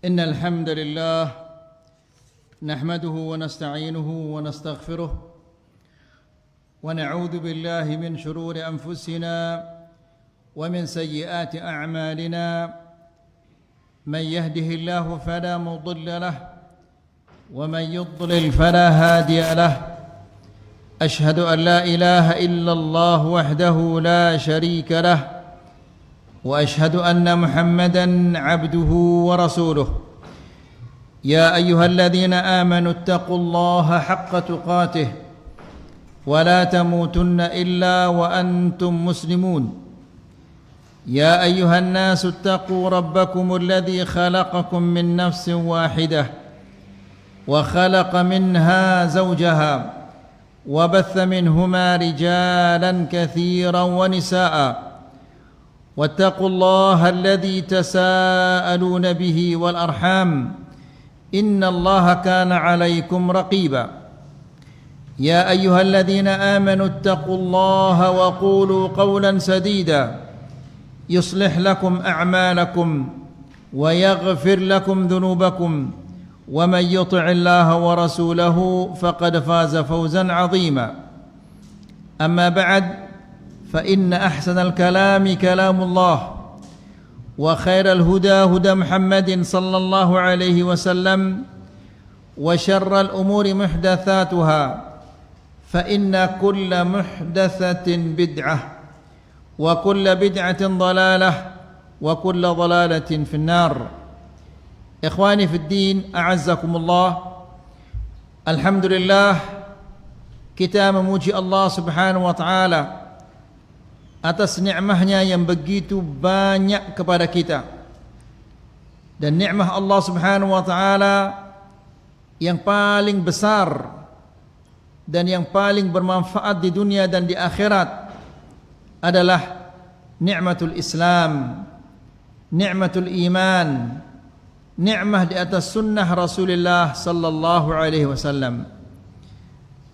إن الحمد لله نحمده ونستعينه ونستغفره ونعوذ بالله من شرور أنفسنا ومن سيئات أعمالنا من يهده الله فلا مضل له ومن يضلل فلا هادي له أشهد أن لا إله إلا الله وحده لا شريك له وأشهد أن محمدًا عبده ورسوله يا أيها الذين آمنوا اتقوا الله حق تقاته ولا تموتن إلا وأنتم مسلمون يا أيها الناس اتقوا ربكم الذي خلقكم من نفس واحدة وخلق منها زوجها وبث منهما رجالا كثيرا ونساء واتقوا الله الذي تساءلون به والأرحام إن الله كان عليكم رقيبا يا أيها الذين آمنوا اتقوا الله وقولوا قولا سديدا يصلح لكم أعمالكم ويغفر لكم ذنوبكم ومن يطع الله ورسوله فقد فاز فوزا عظيما أما بعد فإن أحسن الكلام كلام الله وخير الهدى هدى محمد صلى الله عليه وسلم وشر الأمور محدثاتها فإن كل محدثة بدعة وكل بدعة ضلالة وكل ضلالة في النار. إخواني في الدين أعزكم الله. Alhamdulillah, kita memuji Allah Subhanahu wa taala atas nikmahnya yang begitu banyak kepada kita. Dan nikmah Allah Subhanahu wa taala yang paling besar dan yang paling bermanfaat di dunia dan di akhirat adalah nikmatul Islam, nikmatul iman, nikmah di atas sunnah Rasulullah sallallahu alaihi wasallam.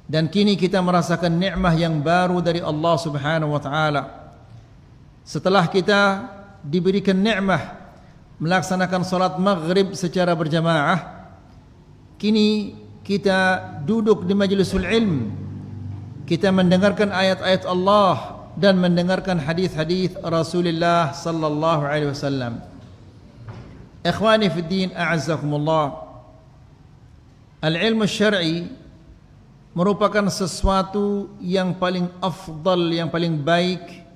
Dan kini kita merasakan nikmah yang baru dari Allah Subhanahu wa taala. Setelah kita diberikan nikmah melaksanakan salat maghrib secara berjamaah, kini kita duduk di majlisul ilm, kita mendengarkan ayat-ayat Allah dan mendengarkan hadis-hadis Rasulullah sallallahu alaihi wasallam. Ikhwani fi din, a'azzakumullah. Al-ilmu syar'i merupakan sesuatu yang paling afdal, yang paling baik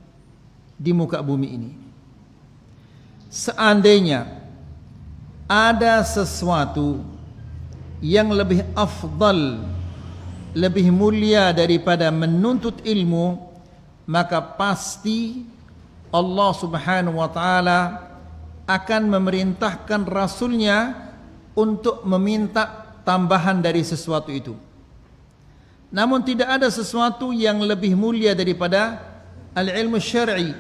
di muka bumi ini. Seandainya ada sesuatu yang lebih afdal, lebih mulia daripada menuntut ilmu, maka pasti Allah Subhanahu wa taala akan memerintahkan Rasulnya untuk meminta tambahan dari sesuatu itu. Namun tidak ada sesuatu yang lebih mulia daripada al-ilmu syar'i.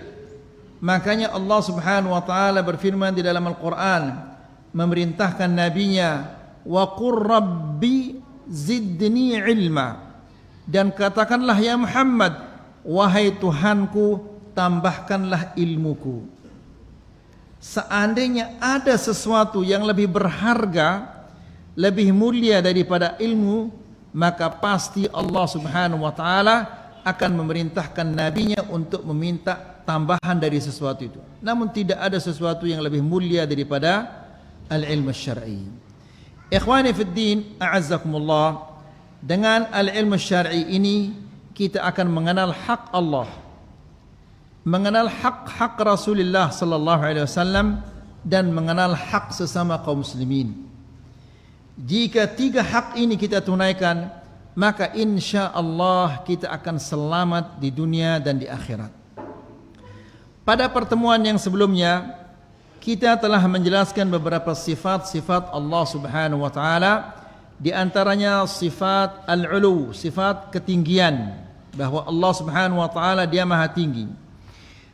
Makanya Allah Subhanahu wa taala berfirman di dalam Al-Qur'an, memerintahkan nabinya, wa qur rabbi zidni ilma, dan katakanlah ya Muhammad, wahai Tuhanku, tambahkanlah ilmuku. Seandainya ada sesuatu yang lebih berharga, lebih mulia daripada ilmu, maka pasti Allah Subhanahu wa taala akan memerintahkan nabinya untuk meminta tambahan dari sesuatu itu. Namun tidak ada sesuatu yang lebih mulia daripada al-ilmu syar'i. Ikhwani fid din, a'azzakumullah. Dengan al-ilmu syar'i ini kita akan mengenal hak Allah, mengenal hak-hak Rasulullah sallallahu alaihi wasallam, dan mengenal hak sesama kaum muslimin. Jika tiga hak ini kita tunaikan, maka insya-Allah kita akan selamat di dunia dan di akhirat. Pada pertemuan yang sebelumnya kita telah menjelaskan beberapa sifat-sifat Allah Subhanahu wa taala, di antaranya sifat al-ulu, sifat ketinggian, bahwa Allah Subhanahu wa taala Dia Maha Tinggi.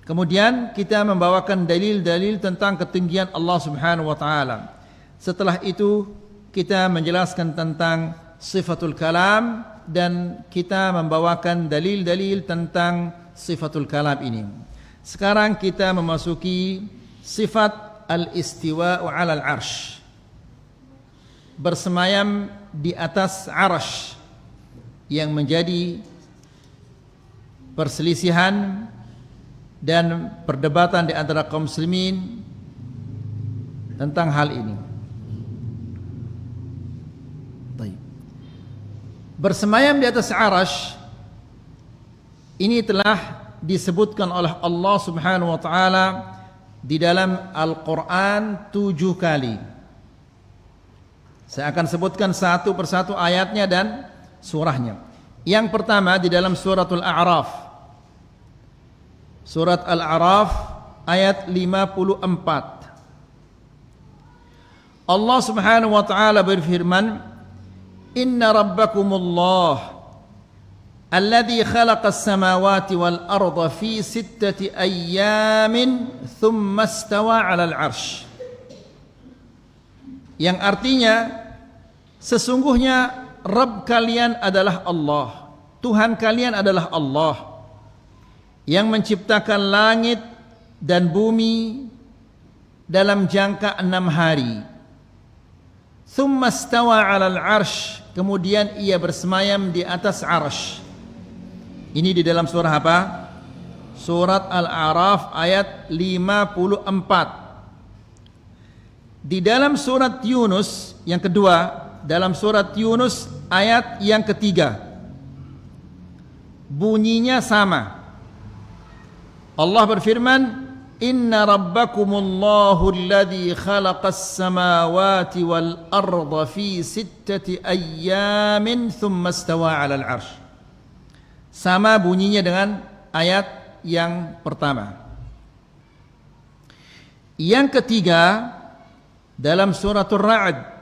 Kemudian kita membawakan dalil-dalil tentang ketinggian Allah Subhanahu wa taala. Setelah itu kita menjelaskan tentang sifatul kalam dan kita membawakan dalil-dalil tentang sifatul kalam ini. Sekarang kita memasuki sifat al-istiwa'u 'alal 'arsy, bersemayam di atas arash, yang menjadi perselisihan dan perdebatan di antara kaum muslimin tentang hal ini. Baik. Bersemayam di atas arash ini telah disebutkan oleh Allah Subhanahu wa taala di dalam Al-Qur'an 7 kali. Saya akan sebutkan satu persatu ayatnya dan surahnya. Yang pertama di dalam suratul A'raf. Surat Al-A'raf ayat 54. Allah Subhanahu wa taala berfirman, "Inna rabbakumullah alladzi khalaqas samawati wal arda fi 6 ayyamin thumma istawa 'alal 'arsy." Yang artinya, sesungguhnya Rabb kalian adalah Allah, Tuhan kalian adalah Allah yang menciptakan langit dan bumi dalam jangka 6 hari. Thumma istawa 'alal 'arsy, kemudian ia bersemayam di atas arsy. Ini di dalam surah apa? Surat Al-A'raf ayat 54. Di dalam surat Yunus yang kedua, dalam surat Yunus ayat yang ketiga, bunyinya sama. Allah berfirman, "Inna rabbakumullahu alladzi khalaqas samawati wal arda fi 6 ayyamin thumma istawa 'alal 'arsy." Sama bunyinya dengan ayat yang pertama. Yang ketiga dalam suratul Ra'd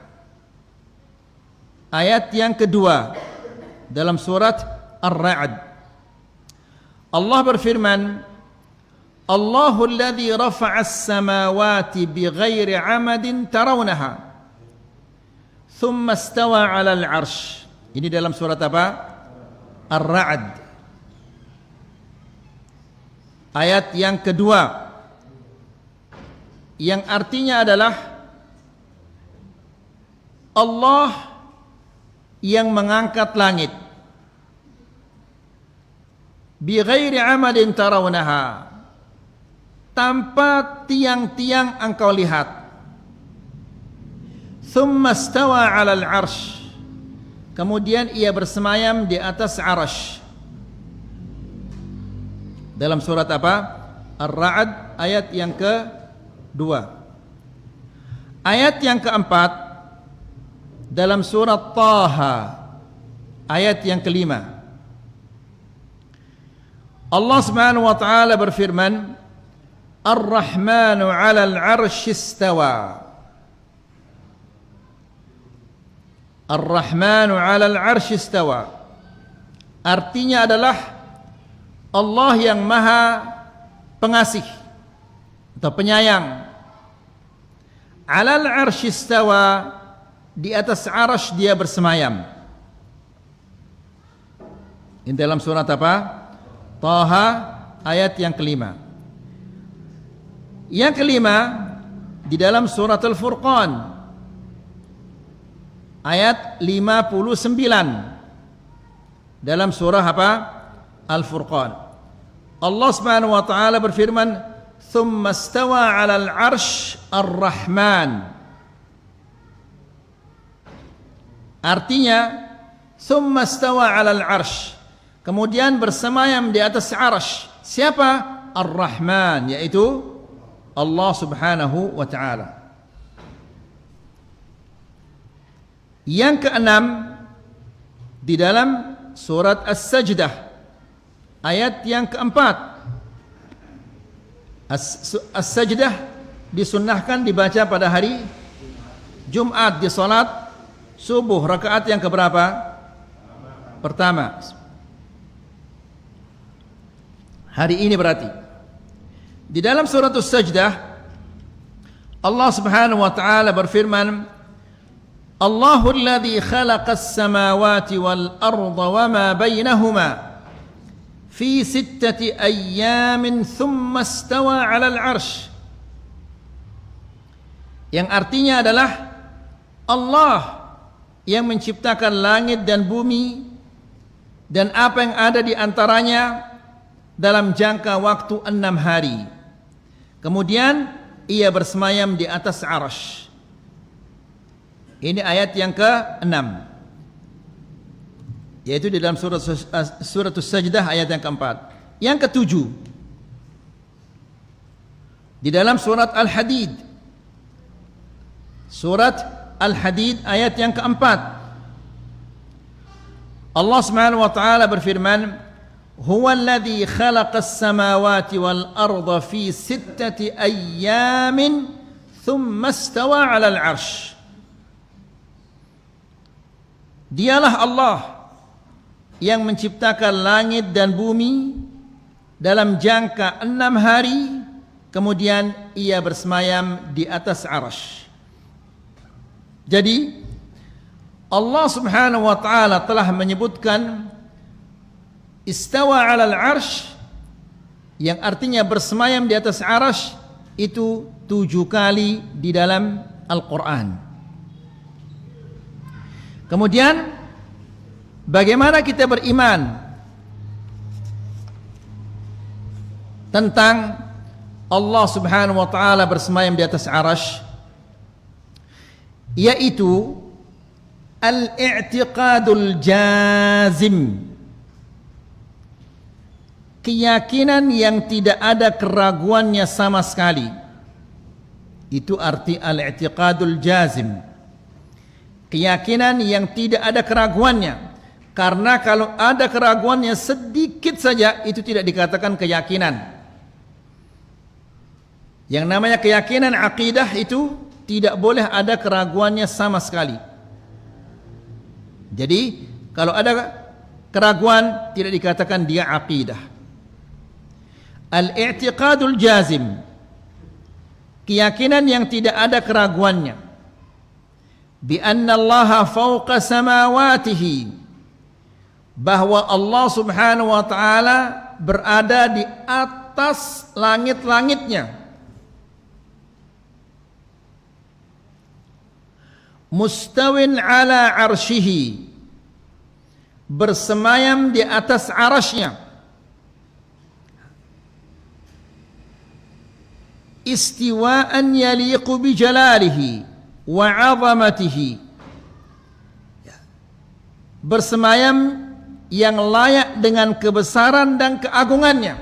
ayat yang kedua dalam surat Ar-Ra'd, Allah berfirman, "Allahu alladzi rafa'as samawati bighairi 'amadin tarawnaha thumma istawa 'alal 'arsy." Ini dalam surat apa? Ar-Ra'd ayat yang kedua, yang artinya adalah Allah yang mengangkat langit bi ghairi amadin tarawnaha, tanpa tiang-tiang engkau lihat. Thumma istawa 'alal 'arsy, kemudian ia bersemayam di atas arash. Dalam surat apa? Ar-Ra'd ayat yang kedua. Ayat yang keempat dalam surat Taha ayat yang kelima, Allah Subhanahu wa taala berfirman, "Ar-Rahmanu 'alal 'arsy istawa." Ar-Rahmanu 'alal 'arsy istawa artinya adalah Allah yang Maha Pengasih atau Penyayang. 'Alal 'arsy istawa, di atas arash dia bersemayam. Ini dalam surat apa? Taha ayat yang kelima. Yang kelima di dalam surat Al-Furqan ayat 59. Dalam surah apa? Al-Furqan. Allah Subhanahu wa taala berfirman, "Tsumma istawa 'alal 'arsy ar-Rahman." Artinya, "Tsumma istawa 'alal 'arsy." Kemudian bersemayam di atas arash. Siapa? Ar-Rahman, yaitu Allah Subhanahu wa taala. Yang keenam di dalam surat As-Sajdah ayat yang keempat. As-Sajdah disunnahkan dibaca pada hari Jumat di salat subuh, rakaat yang keberapa? Pertama. Hari ini berarti. Di dalam surat As-Sajdah Allah Subhanahu wa taala berfirman, "Allahu alladhi khalaqas samawati wal arda wama bainahuma fi 6 ayyamin thumma istawa 'alal 'arsy." Yang artinya adalah Allah yang menciptakan langit dan bumi dan apa yang ada di antaranya dalam jangka waktu 6 hari. Kemudian ia bersemayam di atas arasy. Ini ayat yang ke-6, yaitu di dalam surat As-Sajdah ayat yang ke-4. Yang ke-7 di dalam surat Al-Hadid, surat Al-Hadid ayat yang ke-4, Allah Subhanahu wa taala berfirman, "Huwa alladhi khalaqas samawati wal arda fi 6 ayyamin thumma istawa 'alal 'arsy." Dialah Allah yang menciptakan langit dan bumi dalam jangka 6 hari, kemudian ia bersemayam di atas arasy. Jadi Allah Subhanahu wa taala telah menyebutkan istawa 'alal 'arsy, yang artinya bersemayam di atas arasy, itu 7 kali di dalam Al-Qur'an. Kemudian bagaimana kita beriman tentang Allah Subhanahu wa taala bersemayam di atas arasy? Yaitu al-i'tiqadul jazim, keyakinan yang tidak ada keraguannya sama sekali. Itu arti al-i'tiqadul jazim, keyakinan yang tidak ada keraguannya. Karena kalau ada keraguannya sedikit saja, itu tidak dikatakan keyakinan. Yang namanya keyakinan akidah itu tidak boleh ada keraguannya sama sekali. Jadi kalau ada keraguan tidak dikatakan dia akidah. Al-i'tiqadul jazim, keyakinan yang tidak ada keraguannya. Bi anna Allah fawqa samawatihi, bahwa Allah Subhanahu wa taala berada di atas langit-langitnya. Mustawin ala arsyihi, bersemayam di atas arasy-Nya. Istiwaan yaliqu bi jalalihi wa 'azamatihi, bersemayam yang layak dengan kebesaran dan keagungannya.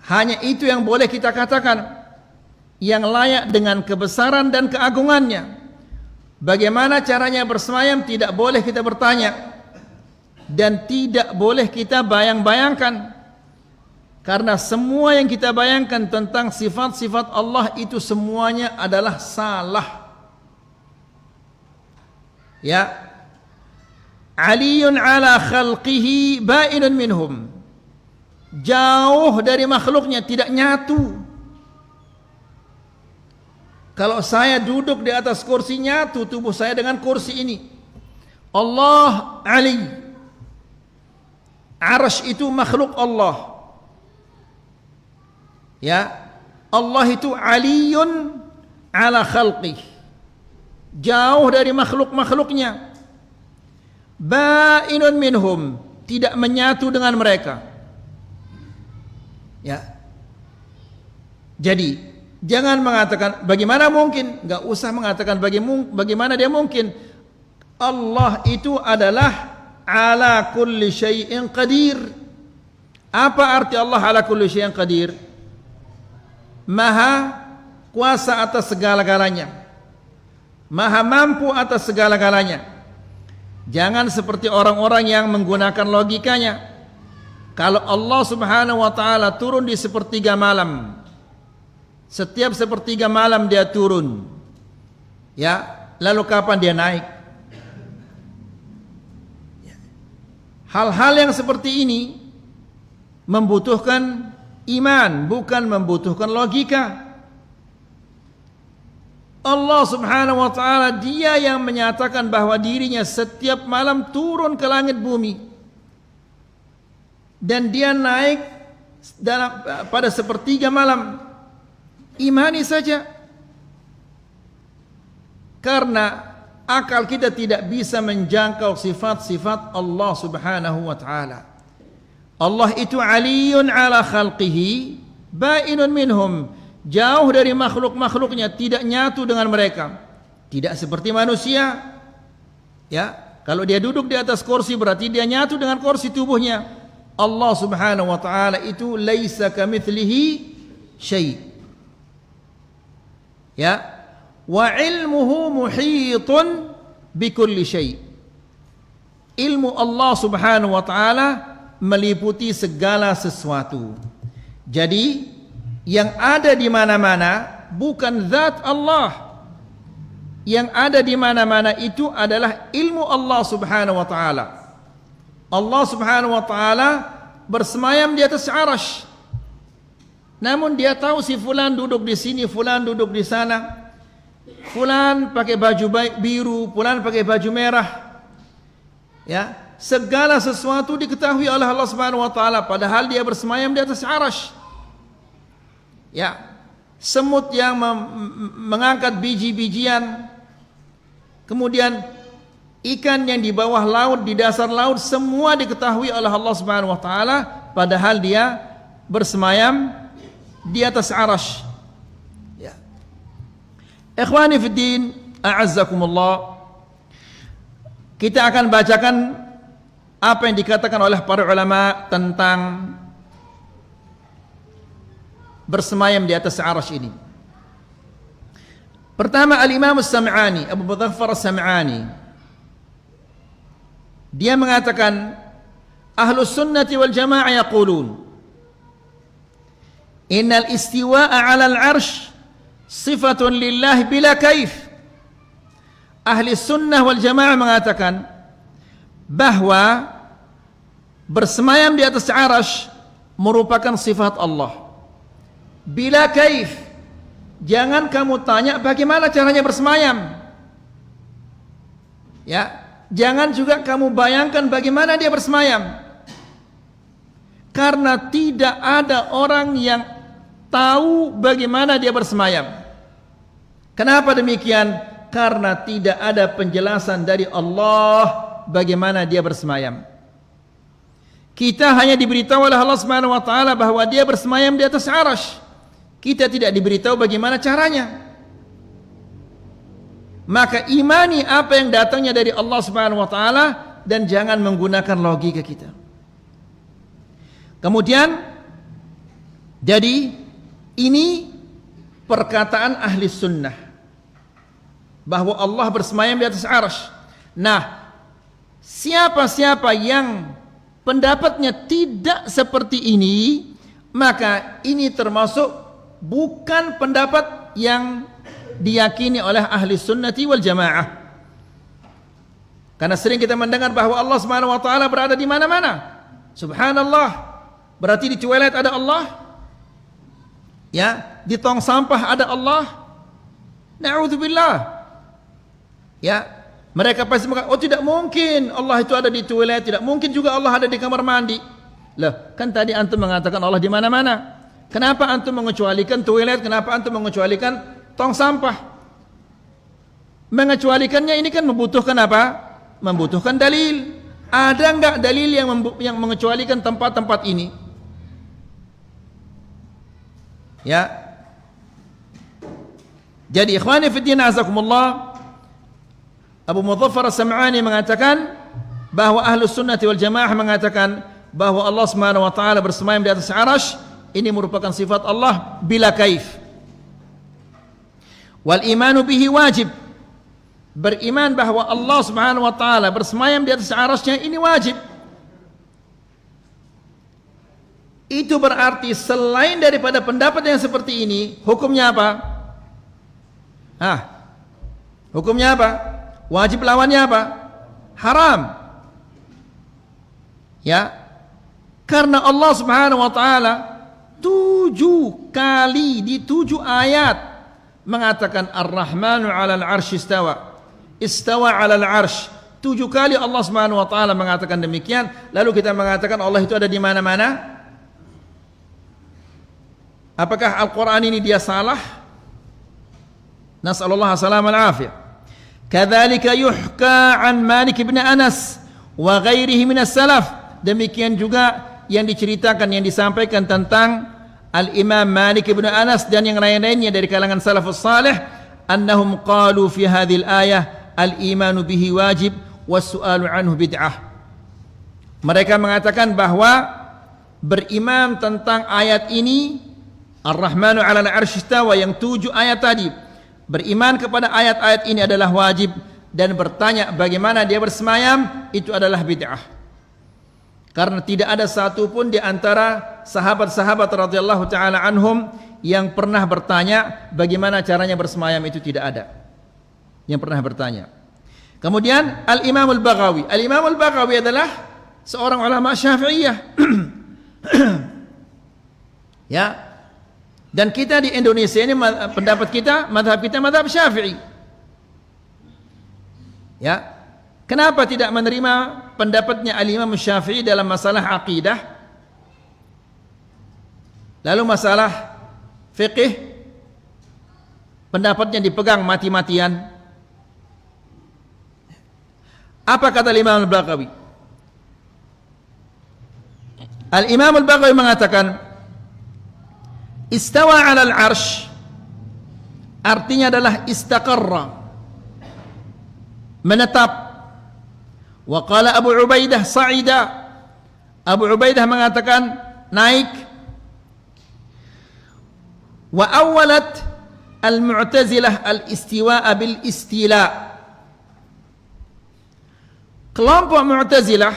Hanya itu yang boleh kita katakan, yang layak dengan kebesaran dan keagungannya. Bagaimana caranya bersemayam tidak boleh kita bertanya, dan tidak boleh kita bayang-bayangkan, karena semua yang kita bayangkan tentang sifat-sifat Allah itu semuanya adalah salah. Ya, aliyun ala khalqihi ba'inun minhum, jauh dari makhluknya, tidak nyatu. Kalau saya duduk di atas kursi, nyatu tubuh saya dengan kursi ini. Allah Ali, arasy itu makhluk Allah. Ya, Allah itu aliyun ala khalqih, jauh dari makhluk-makhluknya. Ba'inun minhum, tidak menyatu dengan mereka. Ya, jadi jangan mengatakan bagaimana mungkin, enggak usah mengatakan bagaimana dia mungkin. Allah itu adalah ala kulli syai'in qadir. Apa arti Allah ala kulli syai'in qadir? Maha kuasa atas segala-galanya, maha mampu atas segala-galanya. Jangan seperti orang-orang yang menggunakan logikanya. Kalau Allah Subhanahu wa taala turun di sepertiga malam, setiap sepertiga malam dia turun, ya, lalu kapan dia naik? Hal-hal yang seperti ini membutuhkan iman, bukan membutuhkan logika. Allah Subhanahu wa taala dia yang menyatakan bahwa dirinya setiap malam turun ke langit bumi, dan dia naik pada sepertiga malam. Imani saja, karena Akal kita tidak bisa menjangkau sifat-sifat Allah Subhanahu wa taala. Allah itu aliyun ala khalqihi, bainun minhum, jauh dari makhluk-makhluknya, tidak nyatu dengan mereka. Tidak seperti manusia. Ya, kalau dia duduk di atas kursi berarti dia nyatu dengan kursi tubuhnya. Allah Subhanahu wa taala itu laisa kamitslihi syai'. Ya. Wa ilmuhu muhitun bikulli syai'. Ilmu Allah Subhanahu wa taala meliputi segala sesuatu. Jadi yang ada di mana-mana bukan zat Allah. Yang ada di mana-mana itu adalah ilmu Allah Subhanahu wa taala. Allah Subhanahu wa taala bersemayam di atas arasy. Namun dia tahu si fulan duduk di sini, fulan duduk di sana. Fulan pakai baju biru, fulan pakai baju merah. Ya, segala sesuatu diketahui oleh Allah Subhanahu wa taala padahal dia bersemayam di atas arasy. Ya, semut yang mengangkat biji-bijian, kemudian ikan yang di bawah laut, di dasar laut, semua diketahui oleh Allah Subhanahu wa taala padahal dia bersemayam di atas arasy. Ya. Ikhwani fid din, a'azzakumullah. Kita akan bacakan apa yang dikatakan oleh para ulama tentang bersemayam di atas arasy ini. Pertama, Al-Imam As-Sam'ani, Abu Mudhaffar As-Sam'ani, dia mengatakan Ahlus Sunnati wal Jamaah yaqulun innal istiwa'a 'alal 'arsy sifatun lillahi bila kaif. Ahli Sunnah wal Jamaah mengatakan bahwa bersemayam di atas arasy merupakan sifat Allah bila kaif. Jangan kamu tanya bagaimana caranya bersemayam. Ya, jangan juga kamu bayangkan bagaimana dia bersemayam. Karena tidak ada orang yang tahu bagaimana dia bersemayam. Kenapa demikian? Karena tidak ada penjelasan dari Allah bagaimana dia bersemayam. Kita hanya diberitahu oleh Allah Subhanahu wa taala bahwa dia bersemayam di atas arasy. Kita tidak diberitahu bagaimana caranya. Maka imani apa yang datangnya dari Allah Subhanahu wa taala dan jangan menggunakan logika kita. Kemudian jadi ini perkataan ahli sunnah bahwa Allah bersemayam di atas arasy. Nah, siapa-siapa yang pendapatnya tidak seperti ini, maka ini termasuk bukan pendapat yang diyakini oleh ahli sunnati wal jamaah. Karena sering kita mendengar bahwa Allah Subhanahu wa taala berada di mana-mana. Subhanallah. Berarti di toilet ada Allah? Ya, di tong sampah ada Allah? Na'udzubillah. Ya, mereka pasti mengatakan, oh tidak mungkin Allah itu ada di toilet, tidak mungkin juga Allah ada di kamar mandi. Loh, kan tadi antum mengatakan Allah di mana-mana. Kenapa antum mengecualikan toilet? Kenapa antum mengecualikan tong sampah? Mengecualikannya ini kan membutuhkan apa? Membutuhkan dalil. Ada enggak dalil yang mengecualikan tempat-tempat ini? Ya. Jadi ikhwani fi din azakumullah, Abu Mudhaffar As-Sam'ani mengatakan bahwa Ahlus Sunnah wal Jamaah mengatakan bahwa Allah Subhanahu wa taala bersemayam di atas arasy ini merupakan sifat Allah bila kaif. Wal imanu bihi wajib. Beriman bahwa Allah Subhanahu wa taala bersemayam di atas arasy-Nya ini wajib. Itu berarti selain daripada pendapat yang seperti ini, hukumnya apa? Hukumnya apa? Wajib lawannya apa? Haram. Ya. Karena Allah Subhanahu wa taala 7 kali di 7 ayat mengatakan Ar-Rahmanu 'alal 'arsy istawa. Istawa 'alal 'arsy. 7 kali Allah Subhanahu wa taala mengatakan demikian, lalu kita mengatakan Allah itu ada di mana-mana? Apakah Al-Qur'an ini dia salah? Nas'alullah salam al-afiyah. Kadzalika yuhka an Malik bin Anas wa ghairihi min as-salaf. Demikian juga yang diceritakan, yang disampaikan tentang Al-Imam Malik bin Anas dan yang lain-lainnya dari kalangan salafus salih, annahum qalu fi hadhil ayah al-imanu bihi wajib was-su'alu anhu bid'ah. Mereka mengatakan bahwa beriman tentang ayat ini, Ar-Rahmanu 'alal 'arsy istawa, yang 7 ayat tadi, beriman kepada ayat-ayat ini adalah wajib, dan bertanya bagaimana dia bersemayam itu adalah bid'ah. Karena tidak ada satu pun di antara sahabat-sahabat radhiyallahu taala anhum yang pernah bertanya bagaimana caranya bersemayam, itu tidak ada yang pernah bertanya. Kemudian Al-Imam Al-Baghawi. Al-Imam Al-Baghawi adalah seorang ulama Syafi'iyah. Ya. Dan kita di Indonesia ini pendapat kita, mazhab kita mazhab Syafi'i. Ya. Kenapa tidak menerima pendapatnya Al-Imam Syafi'i dalam masalah akidah? Lalu masalah fiqih pendapatnya dipegang mati-matian. Apa kata Imam Al-Baghawi? Al-Imam Al-Baghawi mengatakan istawa 'alal 'arsy artinya adalah istaqarra, menetap. Wa qala Abu Ubaidah sa'ida. Abu Ubaidah mengatakan naik. Wa awwalat al-Mu'tazilah al-istiwa'a bil istila. Kelompok Mu'tazilah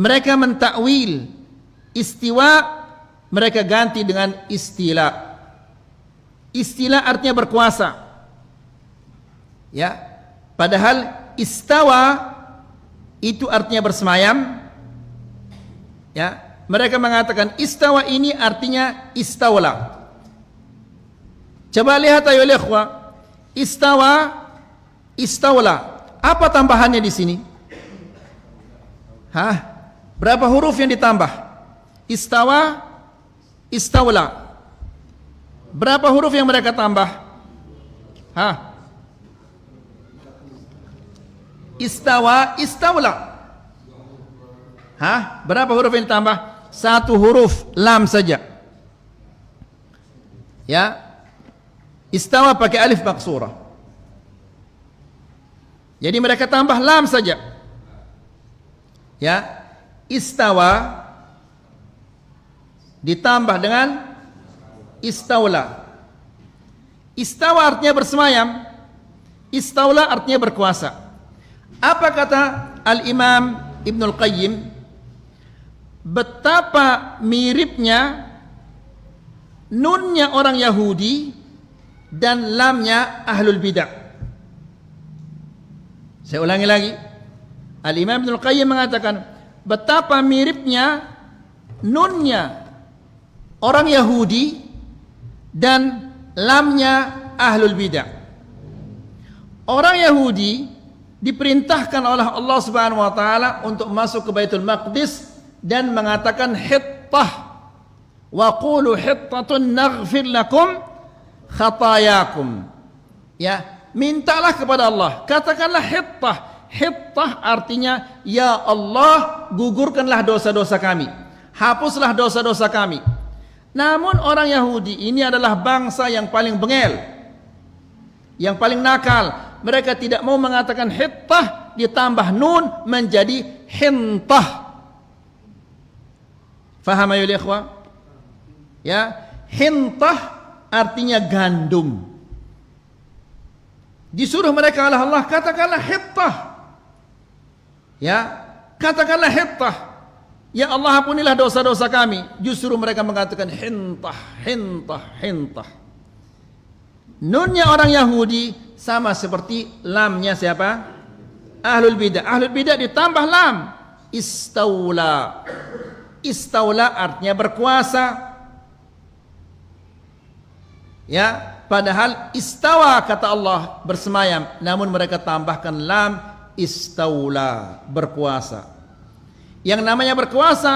mereka mentakwil istiwa, mereka ganti dengan istila. Istila artinya berkuasa. Ya, padahal istawa itu artinya bersemayam. Ya, mereka mengatakan istawa ini artinya istawla. Coba lihat ayo ikhwah, istawa, istawla. Apa tambahannya di sini? Hah? Berapa huruf yang ditambah? Istawa, istawla. Berapa huruf yang mereka tambah? Hah? Istawa, istawla. Hah? Berapa huruf yang ditambah? 1 huruf, lam saja. Ya. Istawa pakai alif maqsurah. Jadi mereka tambah lam saja. Ya. Istawa ditambah dengan istawla. Istawa artinya bersemayam, istawla artinya berkuasa. Apa kata Al-Imam Ibnul Qayyim? Betapa miripnya nunnya orang Yahudi dan lamnya ahlul bidah. Saya ulangi lagi. Al-Imam Ibnul Qayyim mengatakan betapa miripnya nunnya orang Yahudi dan lamnya ahlul bidah. Orang Yahudi diperintahkan oleh Allah Subhanahu wa taala untuk masuk ke Baitul Maqdis dan mengatakan hittah, wa qulu hittatun naghfir lakum khatayakum. Ya, mintalah kepada Allah, katakanlah hittah. Hittah artinya ya Allah, gugurkanlah dosa-dosa kami, hapuslah dosa-dosa kami. Namun orang Yahudi ini adalah bangsa yang paling bengel, yang paling nakal. Mereka tidak mau mengatakan hittah ditambah nun menjadi hintah. Faham ya ikhwah? Ya, hintah artinya gandum. Disuruh mereka oleh Allah, katakanlah hittah. Ya, katakanlah hittah. Ya Allah, ampunilah dosa-dosa kami. Justru mereka mengatakan hintah, hintah, hintah. Nunnya orang Yahudi sama seperti lamnya siapa? Ahlul bidah. Ahlul bidah ditambah lam. Istawla. Istawla artinya berkuasa. Ya, padahal istawa kata Allah bersemayam, namun mereka tambahkan lam istawla, berkuasa. Yang namanya berkuasa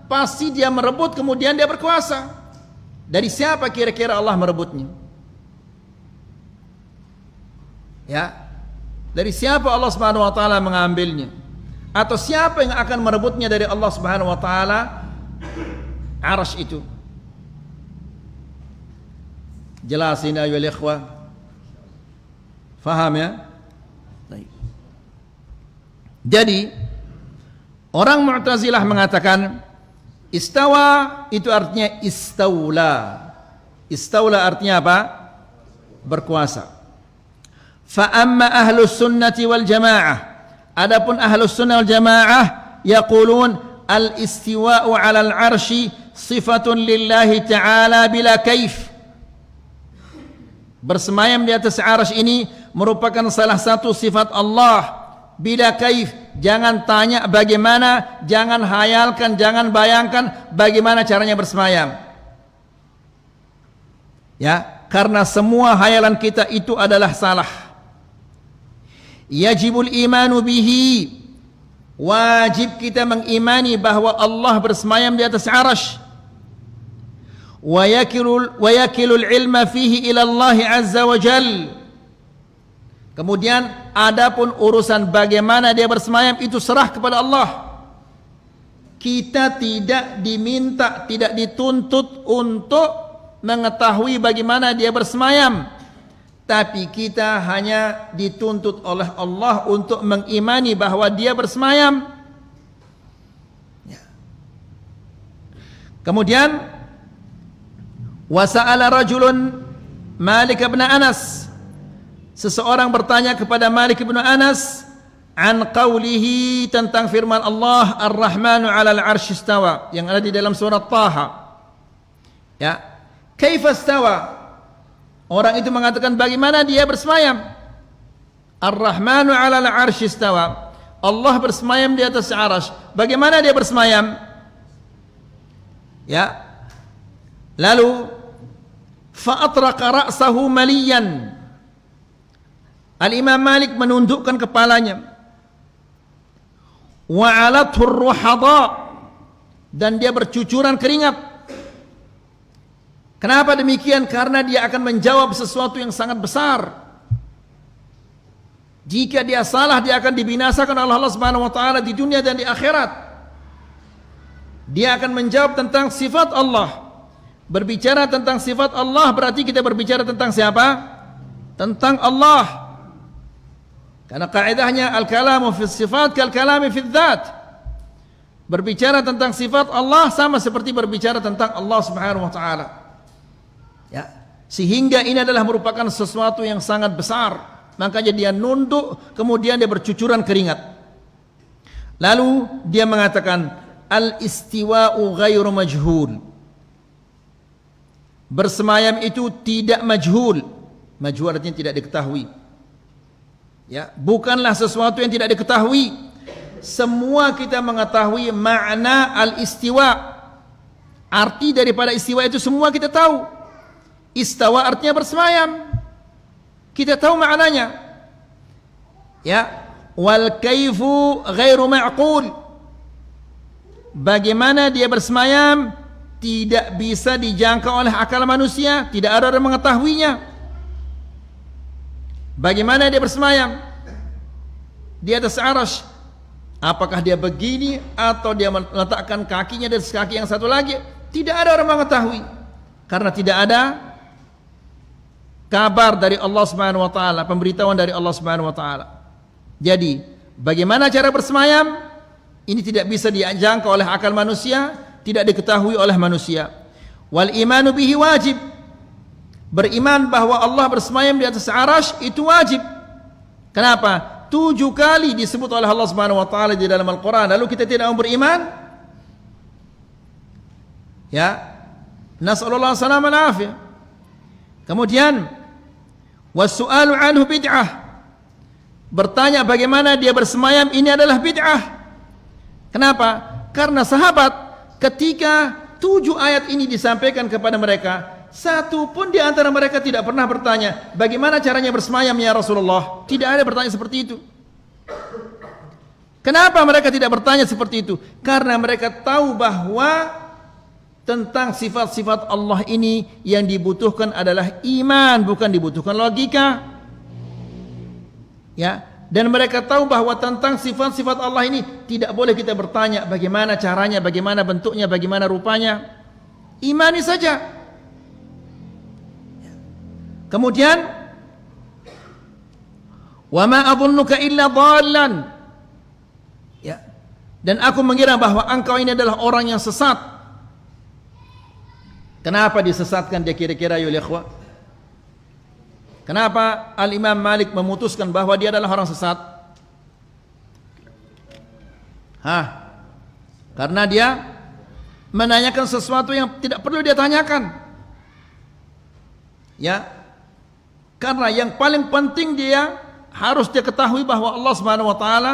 pasti dia merebut kemudian dia berkuasa. Dari siapa kira-kira Allah merebutnya? Ya. Dari siapa Allah Subhanahu wa taala mengambilnya? Atau siapa yang akan merebutnya dari Allah Subhanahu wa taala? Arsy itu. Jelas ini ayuhal ikhwah. Faham ya? Baik. Jadi orang Mu'tazilah mengatakan istawa itu artinya istaula. Istaula artinya apa? Berkuasa. Fa amma ahlus sunnati wal jamaah, adapun ahlus sunnah wal jamaah yaqulun al istiwa'u 'alal 'arsy sifatun lillahi ta'ala bila kaif. Bersemayam di atas arsy ini merupakan salah satu sifat Allah bila kaif. Jangan tanya bagaimana, jangan hayalkan, jangan bayangkan bagaimana caranya bersemayam. Ya, karena semua hayalan kita itu adalah salah. Yajibul imanu bihi, wajib kita mengimani bahwa Allah bersemayam di atas arsy. Wa yakilul ilma fihi ila Allah azza wa jal. Kemudian adapun urusan bagaimana dia bersemayam itu serah kepada Allah. Kita tidak diminta, tidak dituntut untuk mengetahui bagaimana dia bersemayam, tapi kita hanya dituntut oleh Allah untuk mengimani bahwa dia bersemayam. Kemudian wasa'ala rajulun Malik bin Anas, seseorang bertanya kepada Malik bin Anas an qawlihi, tentang firman Allah Ar-Rahmanu 'alal 'arsy istawa yang ada di dalam surat Taha. Ya, kaifa istawa? Orang itu mengatakan bagaimana dia bersemayam? Ar-Rahmanu 'alal 'arsy istawa. Allah bersemayam di atas arsy. Bagaimana dia bersemayam? Ya. Lalu fa atraqa ra'sahu maliyan. Al-Imam Malik menundukkan kepalanya. Wa 'alathu ar-ruhadha, dan dia bercucuran keringat. Kenapa demikian? Karena dia akan menjawab sesuatu yang sangat besar. Jika dia salah, dia akan dibinasakan oleh Allah Subhanahu wa taala di dunia dan di akhirat. Dia akan menjawab tentang sifat Allah. Berbicara tentang sifat Allah berarti kita berbicara tentang siapa? Tentang Allah. Karena kaidahnya al-kalamu fi sifat kal kalami fi dzat. Berbicara tentang sifat Allah sama seperti berbicara tentang Allah Subhanahu wa taala. Ya, sehingga ini adalah merupakan sesuatu yang sangat besar. Makanya dia nunduk, kemudian dia bercucuran keringat. Lalu dia mengatakan al-istiwa'u ghairu majhul. Bersemayam itu tidak majhul. Majhul artinya tidak diketahui. Ya, bukanlah sesuatu yang tidak diketahui. Semua kita mengetahui makna al-istiwa. Arti daripada istiwa itu semua kita tahu. Istawa artinya bersemayam. Kita tahu maknanya. Ya, wal kaifu ghairu ma'qul. Bagaimana dia bersemayam tidak bisa dijangkau oleh akal manusia, tidak ada orang mengetahuinya. Bagaimana dia bersemayam di atas arsy? Apakah dia begini atau dia meletakkan kakinya di atas kaki yang satu lagi? Tidak ada orang mengetahui. Karena tidak ada kabar dari Allah Subhanahu wa taala, pemberitahuan dari Allah Subhanahu wa taala. Jadi, bagaimana cara bersemayam? Ini tidak bisa dijangkau oleh akal manusia, tidak diketahui oleh manusia. Wal imanu bihi wajib. Beriman bahwa Allah bersemayam di atas arsy itu wajib. Kenapa? 7 kali disebut oleh Allah Subhanahu wa taala di dalam Al-Qur'an. Lalu kita tidak mau beriman? Ya. Nas'alullah salamah wal afiyah. Kemudian wasu'alu anhu bid'ah. Bertanya bagaimana dia bersemayam ini adalah bid'ah. Kenapa? Karena sahabat ketika 7 ayat ini disampaikan kepada mereka, satu pun di antara mereka tidak pernah bertanya bagaimana caranya bersemayam ya Rasulullah. Tidak ada bertanya seperti itu. Kenapa mereka tidak bertanya seperti itu? Karena mereka tahu bahwa tentang sifat-sifat Allah ini yang dibutuhkan adalah iman, bukan dibutuhkan logika. Ya, dan mereka tahu bahwa tentang sifat-sifat Allah ini tidak boleh kita bertanya bagaimana caranya, bagaimana bentuknya, bagaimana rupanya. Imani saja. Kemudian, wa ma adhunnuka illa dhallan. Ya. Dan aku mengira bahwa engkau ini adalah orang yang sesat. Kenapa disesatkan dia kira-kira ya ikhwah? Kenapa Al-Imam Malik memutuskan bahwa dia adalah orang sesat? Karena dia menanyakan sesuatu yang tidak perlu dia tanyakan. Ya. Karena yang paling penting dia harus dia ketahui bahwa Allah Subhanahu wa taala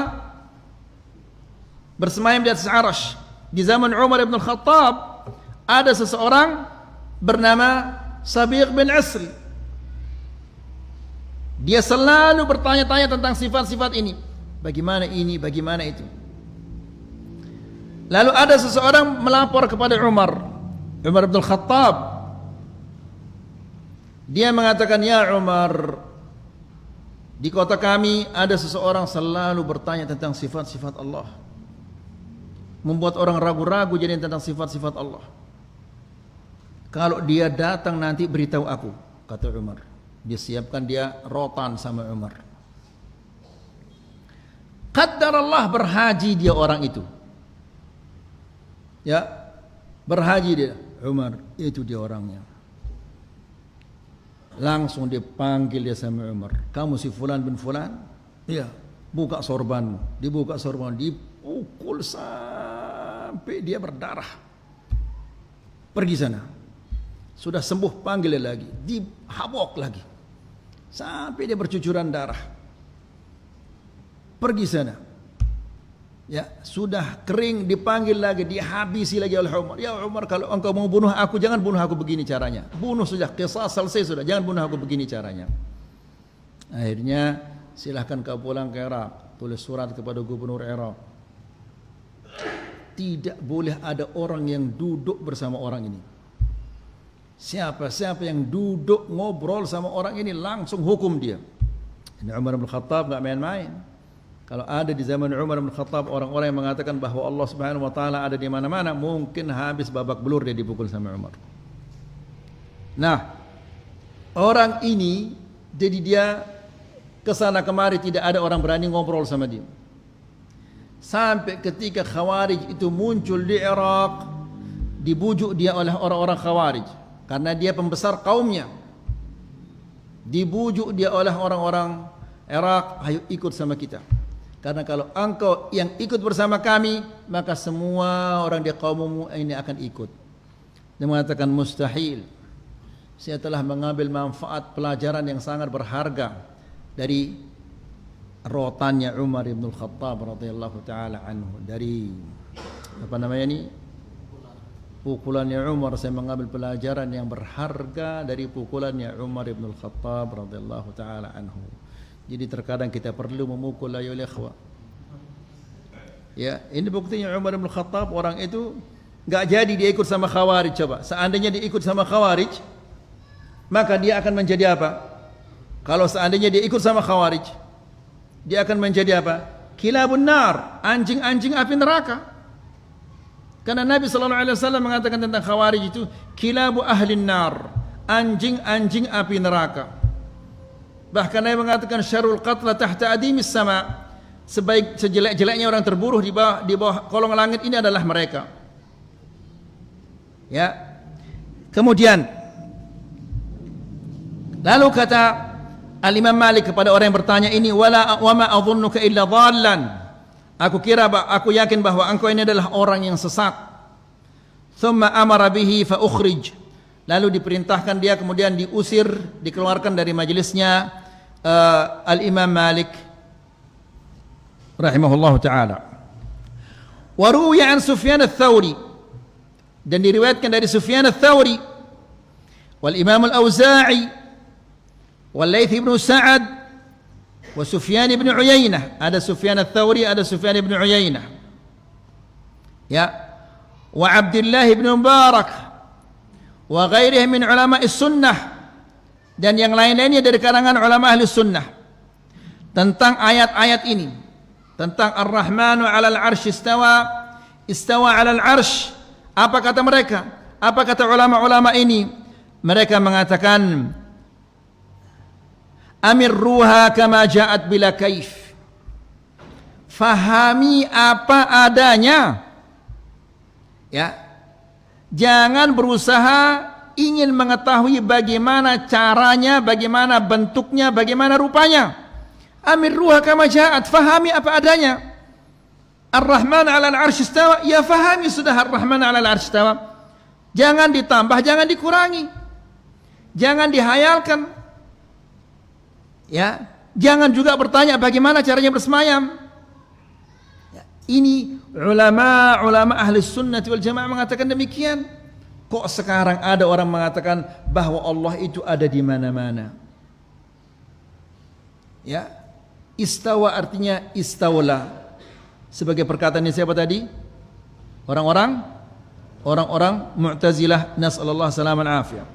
bersemayam di atas Arsy. Di zaman Umar bin Khattab ada seseorang bernama Sabiq bin Asri. Dia selalu bertanya-tanya tentang sifat-sifat ini. Bagaimana ini, bagaimana itu. Lalu ada seseorang melapor kepada Umar bin Khattab. Dia mengatakan, "Ya Umar, di kota kami ada seseorang selalu bertanya tentang sifat-sifat Allah. Membuat orang ragu-ragu jadi tentang sifat-sifat Allah. Kalau dia datang nanti beritahu aku," kata Umar. Dia siapkan dia rotan sama Umar. Qaddarallah berhaji dia orang itu. Ya, berhaji dia. Umar, itu dia orangnya. Langsung dipanggil dia sama Umar. "Kamu si fulan bin fulan?" "Iya." "Buka sorban." Dibuka sorban, dipukul sampai dia berdarah. "Pergi sana." Sudah sembuh, panggil dia lagi, dihabok lagi sampai dia bercucuran darah. "Pergi sana." Ya, sudah kering, dipanggil lagi, dihabisi lagi oleh Umar. "Ya Umar, kalau engkau mau bunuh aku, jangan bunuh aku begini caranya. Bunuh sudah, qisas selesai sudah, jangan bunuh aku begini caranya." Akhirnya, silahkan kau pulang ke Irak. Tulis surat kepada gubernur Irak. Tidak boleh ada orang yang duduk bersama orang ini. Siapa yang duduk ngobrol sama orang ini langsung hukum dia. Ini Umar bin Khattab enggak main-main. Kalau ada di zaman Umar bin Khattab orang-orang yang mengatakan bahwa Allah Subhanahu wa taala ada di mana-mana, mungkin habis babak belur dia dipukul sama Umar. Nah, orang ini jadi dia kesana kemari tidak ada orang berani ngobrol sama dia. Sampai ketika Khawarij itu muncul di Irak, dibujuk dia oleh orang-orang Khawarij. Karena dia pembesar kaumnya. Dibujuk dia oleh orang-orang Irak, "Ayo ikut sama kita. Karena kalau engkau yang ikut bersama kami, maka semua orang di kaummu ini akan ikut." Dia mengatakan, "Mustahil. Saya telah mengambil manfaat pelajaran yang sangat berharga dari rotannya Umar bin Khattab radhiyallahu taala anhu, dari apa namanya ini? Pukulannya Umar. Saya mengambil pelajaran yang berharga dari pukulannya Umar bin Khattab radhiyallahu taala anhu." Jadi terkadang kita perlu memukul ayo ikhwah. Ya, ini buktinya Umar bin Khattab orang itu enggak jadi dia ikut sama Khawarij. Coba, seandainya dia ikut sama Khawarij, maka dia akan menjadi apa? Kalau seandainya dia ikut sama Khawarij, dia akan menjadi apa? Kilabun nar, anjing-anjing api neraka. Karena Nabi sallallahu alaihi wasallam mengatakan tentang Khawarij itu kilabu ahlin nar, anjing-anjing api neraka. Bahkan Nabi mengatakan syarrul qatla tahta adimis sama, sejelek-jeleknya orang terbunuh di bawah kolong langit ini adalah mereka. Ya. Kemudian lalu kata Al-Imam Malik kepada orang yang bertanya ini, wa ma adhunnuka illa dhallan. Aku yakin bahwa engkau ini adalah orang yang sesat. Thumma amara bihi fa ukhrij. Lalu diperintahkan dia, kemudian diusir, dikeluarkan dari majelisnya Al-Imam Malik rahimahullahu taala. Wa ruwiya an Sufyan ats-Tsauri, dan diriwayatkan dari Sufyan ats-Tsauri wal Imam Al-Auza'i wal Laits bin Sa'ad wa Sufyan bin Uyainah. Ada Sufyan ats-Tsauri, ada Sufyan bin Uyainah. Ya. Wa Abdullah bin Mubarak wa ghairihi min ulama sunnah, dan yang lain-lainnya dari kalangan ulama ahli sunnah. tentang ayat-ayat ini, tentang Ar-Rahmanu 'alal 'arsy istawa 'alal 'arsy. Apa kata mereka? Apa kata ulama-ulama ini? Mereka mengatakan amirruha kama ja'at bila kaif. Fahami apa adanya. Ya. Jangan berusaha ingin mengetahui bagaimana caranya, bagaimana bentuknya, bagaimana rupanya. Amirruha kama ja'at, fahami apa adanya. Ar-Rahman 'alal 'arsy istawa, ya fahami sudah Ar-Rahman 'alal 'arsy istawa. Jangan ditambah, jangan dikurangi. Jangan dihayalkan. Ya, jangan juga bertanya bagaimana caranya bersemayam. Ya, ini ulama ahli sunnah wal jamaah mengatakan demikian. Kok sekarang ada orang mengatakan bahwa Allah itu ada di mana-mana? Ya, istawa artinya istawla. Sebagai perkataan siapa tadi? Orang-orang Mu'tazilah, nasallallahu salaman afiyah.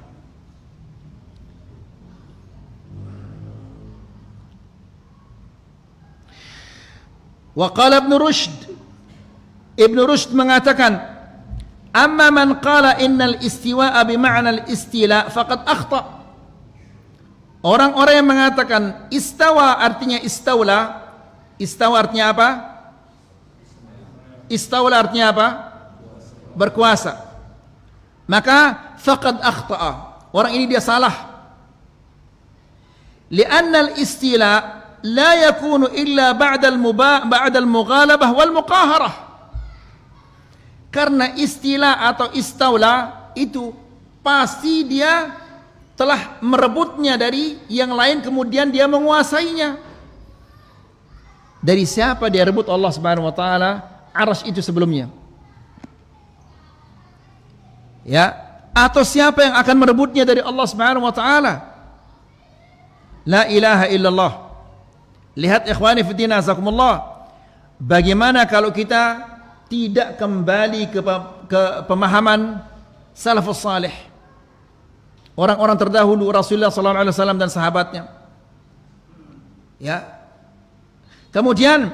Wa qala Ibn Rushd mengatakan, amma man qala innal istiwa'a bima'na al-istila faqad akhta. Orang-orang yang mengatakan istawa artinya istawla. Istawa artinya apa? Istawla artinya apa? Berkuasa. Maka faqad akhta'a. Orang ini dia salah. Li'anna al-istila la yakunu illa ba'da al-mughalabah wal muqaharah. Karena istilah atau istawla itu pasti dia telah merebutnya dari yang lain kemudian dia menguasainya. Dari siapa dia rebut? Allah Subhanahu wa taala arsy itu sebelumnya. Ya, atau siapa yang akan merebutnya dari Allah Subhanahu wa taala? La ilaha illallah. Lihat ikhwani fi din azakumullah. Bagaimana kalau kita tidak kembali ke pemahaman salafus salih, orang-orang terdahulu, Rasulullah sallallahu alaihi wasallam dan sahabatnya. Ya. Kemudian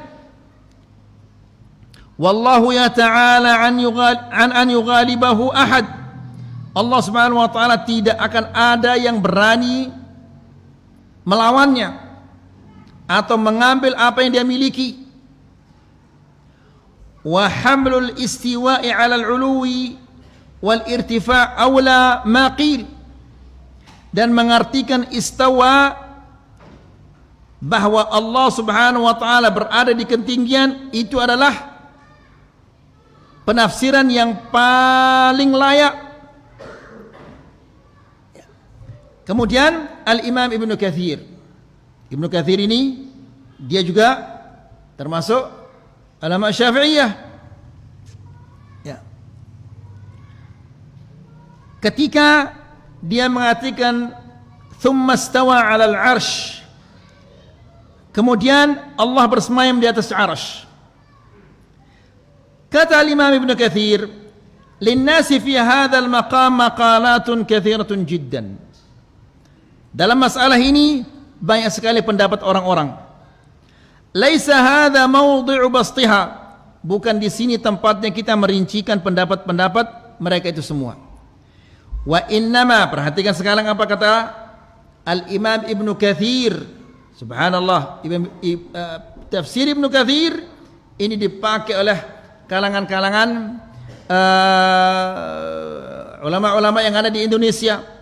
wallahu ya ta'ala an yughalibahu ahad. Allah Subhanahu wa taala tidak akan ada yang berani melawannya atau mengambil apa yang dia miliki. Wa hamlul istiwa'i 'ala al-'uluwi wal irtifa' aula ma qil. Dan mengartikan istawa bahwa Allah Subhanahu wa taala berada di ketinggian itu adalah penafsiran yang paling layak. Kemudian Al-Imam Ibnu Katsir. Ibnu Katsir ini dia juga termasuk ulama Syafi'iyah. Ya. Ketika dia mengatakan thumma stawa 'alal 'arsy, kemudian Allah bersemayam di atas 'arsy. Kata Imam Ibnu Katsir, "Linnasi fi hadzal maqam maqalatun katsiratun jiddan." Dalam masalah ini banyak sekali pendapat orang-orang. Laisa hadza mawdhi'u bastiha. Bukan di sini tempatnya kita merincikan pendapat-pendapat mereka itu semua. Wa innama, perhatikan sekarang apa kata Al-Imam Ibnu Katsir. Subhanallah, tafsir Ibnu Katsir ini dipakai oleh kalangan-kalangan ulama-ulama yang ada di Indonesia.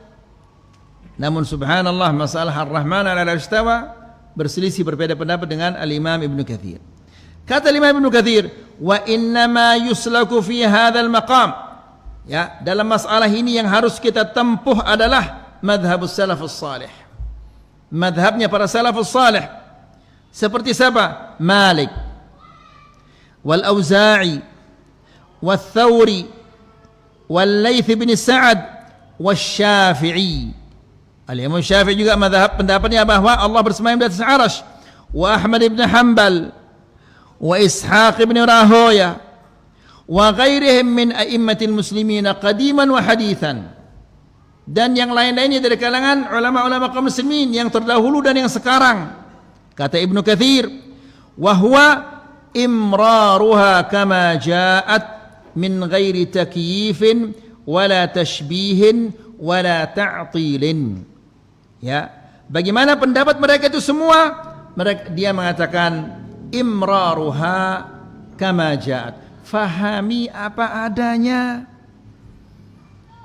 Namun subhanallah, masalah Ar-Rahman 'alal 'arsy istawa berselisih, berbeda pendapat dengan Al-Imam Ibnu Katsir. Kata Imam Ibnu Katsir, wa innama yuslaku fi hadzal maqam. Ya, dalam masalah ini yang harus kita tempuh adalah madhhabus salafus salih. Madhabnya para salafus salih. Seperti siapa? Malik, wal Auza'i, wal Thawri, wal Laits bin Sa'ad, wal Syafi'i. Al-Imam Syafi'i juga madhab pendapatnya bahwa Allah bersemayam di atas arsy. Wa Ahmad ibn Hanbal, wa Ishaq ibn Rahoya, wa ghairihim min a'immatil muslimin qadiman wa hadithan. Dan yang lain-lainnya dari kalangan ulama-ulama kaum muslimin yang terdahulu dan yang sekarang. Kata Ibnu Katsir, wa huwa imraruha kama ja'at min ghairi takyifin wala tashbihin wala ta'tilin. Ya, bagaimana pendapat mereka itu semua? Dia mengatakan imraruha kama ja'at, fahami apa adanya.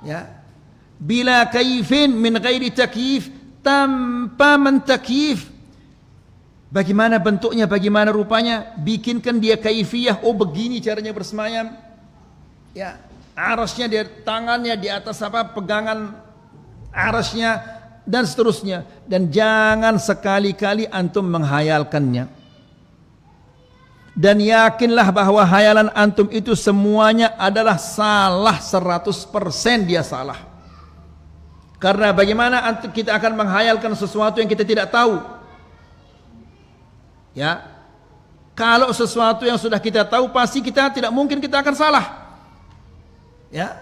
Ya, bila kaifin min ghairi takyif, tanpa mentakyif. Bagaimana bentuknya, bagaimana rupanya, bikinkan dia kaifiyah. Oh, begini caranya bersemayam. Ya, arasnya dia, tangannya di atas apa, pegangan arasnya dan seterusnya. Dan jangan sekali-kali antum menghayalkannya. Dan yakinlah bahwa hayalan antum itu semuanya adalah salah, 100% dia salah. Karena bagaimana antum kita akan menghayalkan sesuatu yang kita tidak tahu? Ya, kalau sesuatu yang sudah kita tahu, pasti kita tidak mungkin kita akan salah. Ya,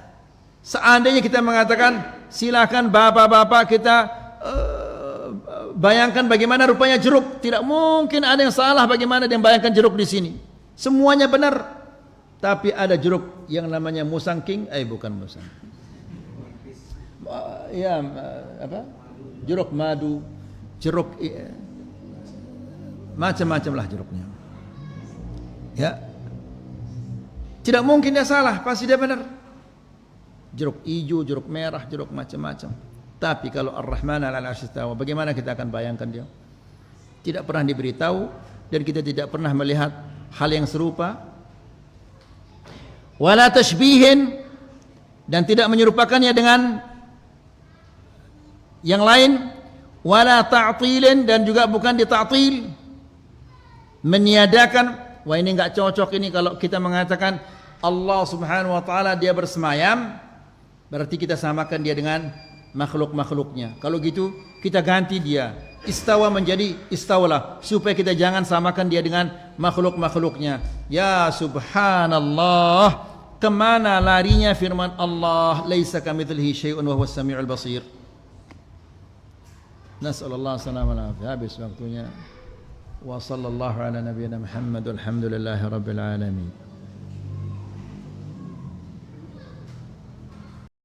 seandainya kita mengatakan silakan bapak-bapak kita bayangkan bagaimana rupanya jeruk, tidak mungkin ada yang salah bagaimana dia bayangkan jeruk di sini. Semuanya benar, tapi ada jeruk yang namanya musangking, bukan musang. Ya, apa? Jeruk madu, jeruk macam-macam lah jeruknya. Ya, tidak mungkin dia salah, pasti dia benar. Jeruk hijau, jeruk merah, jeruk macam-macam. Tapi kalau Ar-Rahman 'alal 'arsy istawa, bagaimana kita akan bayangkan dia? Tidak pernah diberitahu dan kita tidak pernah melihat hal yang serupa. Wala tashbihin, dan tidak menyerupakannya dengan yang lain. Wala ta'tilin, dan juga bukan dita'til, meniadakan. Wah, ini enggak cocok ini kalau kita mengatakan Allah Subhanahu wa taala dia bersemayam, berarti kita samakan dia dengan makhluk-makhluknya. Kalau gitu kita ganti dia, istawa menjadi istawalah, supaya kita jangan samakan dia dengan makhluk-makhluknya. Ya subhanallah, kemana larinya firman Allah, laisa kamitslihi syai'un wa huwas samiul basir. Nas'alullah salamana fi habis waktunya. Wa sallallahu ala nabiyyina Muhammad walhamdulillahi rabbil alamin.